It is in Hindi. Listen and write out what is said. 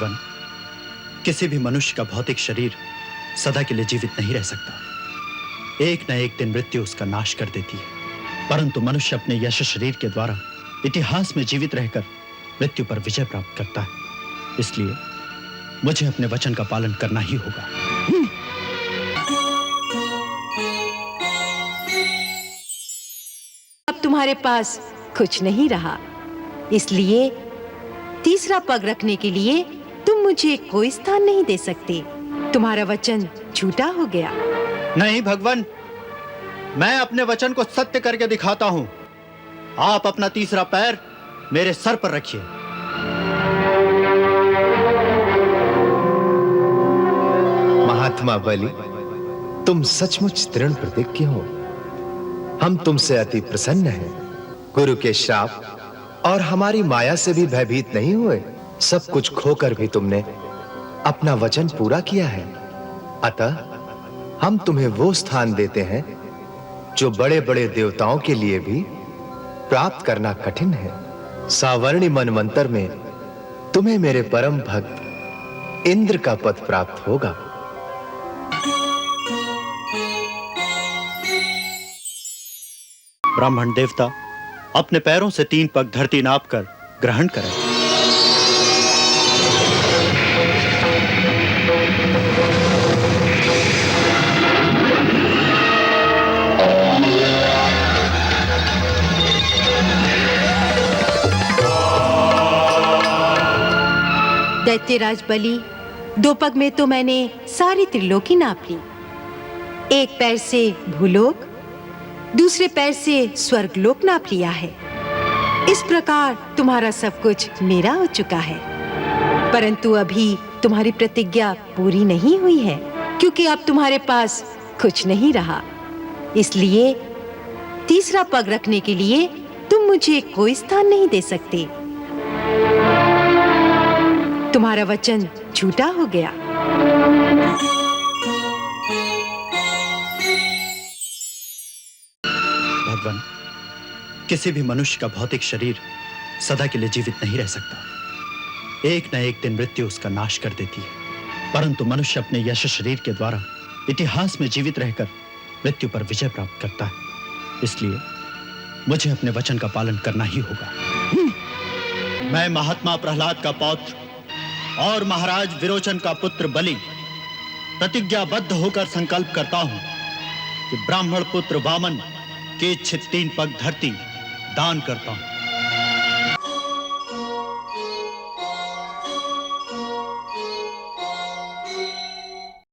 भगवान, किसी भी मनुष्य का भौतिक शरीर सदा के लिए जीवित नहीं रह सकता। एक न एक दिन मृत्यु उसका नाश कर देती है, परंतु मनुष्य अपने यश शरीर के द्वारा इतिहास में जीवित रहकर मृत्यु पर विजय प्राप्त करता है। इसलिए मुझे अपने वचन का पालन करना ही होगा। अब तुम्हारे पास कुछ नहीं रहा, इसलिए तीसरा पग रखने के लिए तुम मुझे कोई स्थान नहीं दे सकते। तुम्हारा वचन झूठा हो गया। नहीं भगवान, मैं अपने वचन को सत्य करके दिखाता हूं। आप अपना तीसरा पैर मेरे सर पर रखिए। महात्मा बलि, तुम सचमुच दृढ़ प्रतिज्ञ हो। हम तुमसे अति प्रसन्न हैं। गुरु के श्राप और हमारी माया से भी भयभीत नहीं हुए। सब कुछ खोकर भी तुमने अपना वचन पूरा किया है। अतः हम तुम्हें वो स्थान देते हैं जो बड़े-बड़े देवताओं के लिए भी प्राप्त करना कठिन है। सावर्णी मनवंतर में तुम्हें मेरे परम भक्त इंद्र का पद प्राप्त होगा। ब्राह्मण देवता अपने पैरों से 3 पग धरती नापकर ग्रहण करें। दैत्यराज बलि, 2 पग में तो मैंने सारी त्रिलोकी नाप ली। एक पैर से भूलोक, दूसरे पैर से स्वर्गलोक नाप लिया है। इस प्रकार तुम्हारा सब कुछ मेरा हो चुका है, परंतु अभी तुम्हारी प्रतिज्ञा पूरी नहीं हुई है, क्योंकि अब तुम्हारे पास कुछ नहीं रहा। इसलिए तीसरा पग रखने के लिए तुम मुझे कोई स्थान नहीं दे सकते। तुम्हारा वचन झूठा हो गया। भगवान, किसी भी मनुष्य का भौतिक शरीर सदा के लिए जीवित नहीं रह सकता। एक न एक दिन मृत्यु उसका नाश कर देती है, परंतु मनुष्य अपने यश शरीर के द्वारा इतिहास में जीवित रहकर मृत्यु पर विजय प्राप्त करता है। इसलिए मुझे अपने वचन का पालन करना ही होगा। मैं महात्मा प्रहलाद का पौत्र और महाराज विरोचन का पुत्र बलि प्रतिज्ञाबद्ध होकर संकल्प करता हूं कि ब्राह्मण पुत्र वामन के इच्छित 3 पग धरती दान करता हूं।